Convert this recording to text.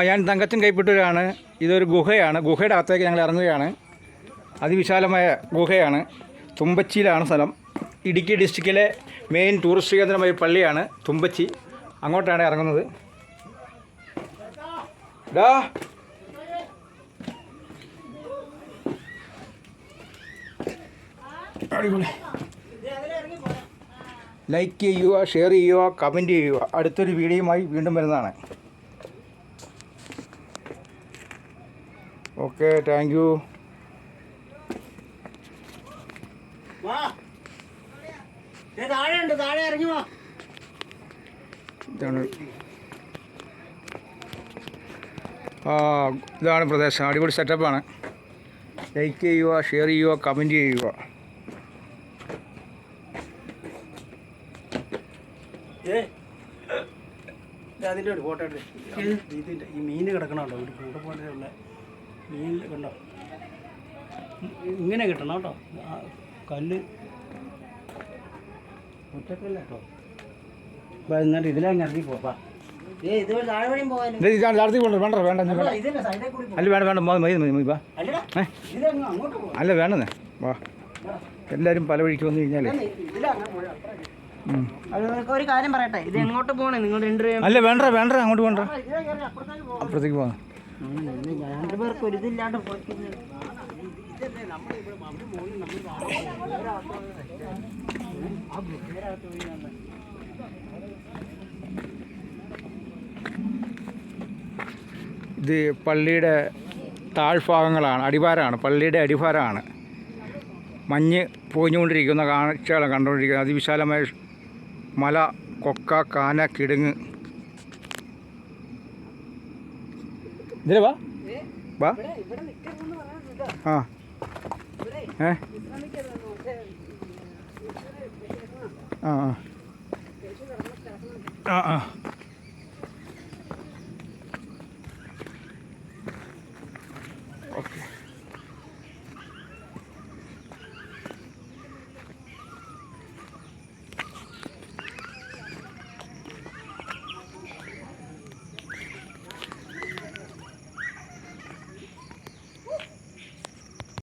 ഞാൻ തങ്കച്ചൻ കൈപ്പറ്റൂരാണ്. ഇതൊരു ഗുഹയാണ്. ഗുഹയുടെ അകത്തേക്ക് ഞങ്ങൾ ഇറങ്ങുകയാണ്. അതിവിശാലമായ ഗുഹയാണ്. തുമ്പച്ചിയിലാണ് സ്ഥലം. ഇടുക്കി ഡിസ്ട്രിക്റ്റിലെ മെയിൻ ടൂറിസ്റ്റ് കേന്ദ്രമായ പള്ളിയാണ് തുമ്പച്ചി. അങ്ങോട്ടാണ് ഇറങ്ങുന്നത്. അടിപൊളി. ലൈക്ക് ചെയ്യുക, ഷെയർ ചെയ്യുക, കമൻറ്റ് ചെയ്യുക. അടുത്തൊരു വീഡിയോയുമായി വീണ്ടും വരുന്നതാണ്. Okay, thank you. ഇതാണ് പ്രദേശം. അടിപൊളി സെറ്റപ്പാണ്. ലൈക്ക് ചെയ്യുക, ഷെയർ ചെയ്യുക, കമൻറ്റ് ചെയ്യുക. അതിൻ്റെ ഒരു ഫോട്ടോ എടുത്ത് ഇതിൻ്റെ ഈ മീൻ കിടക്കണമല്ലോ, ഒരു കൂടെ പോലെയുള്ള മീൻ കണ്ടോ, ഇങ്ങനെ കിട്ടണം കേട്ടോ. കല്ല് ഒറ്റക്കല്ല കേട്ടോ. അപ്പം എന്നിട്ട് ഇതിലങ്ങ് ഇറങ്ങി പോപ്പാ. അല്ല വേണ്ടെന്നേ വാ. എല്ലാവരും പല വഴിക്ക് വന്നു കഴിഞ്ഞാലേ ഒരു കാര്യം പറയട്ടെ, ഇത് എങ്ങോട്ട് പോകണേ നിങ്ങൾ രണ്ടുപേരും? അല്ല വേണ്ട വേണ്ട, അങ്ങോട്ട് പോകണ്ട, അപ്പുറത്തേക്ക് പോകാം. രണ്ടുപേർക്ക് ഒരു ഇതില്ലാണ്ട് ഇത് പള്ളിയുടെ താഴ്ഭാഗങ്ങളാണ്, അടിവാരമാണ്, പള്ളിയുടെ അടിവാരമാണ്. മഞ്ഞ് പൊഴിഞ്ഞുകൊണ്ടിരിക്കുന്ന കാഴ്ചകളാണ് കണ്ടുകൊണ്ടിരിക്കുന്നത്. അതിവിശാലമായ മല, കൊക്ക, കാന, കിടുങ്ങ്. ഇതിലെ വാ വാ. ആ ആ ആ ആ ഓക്കെ.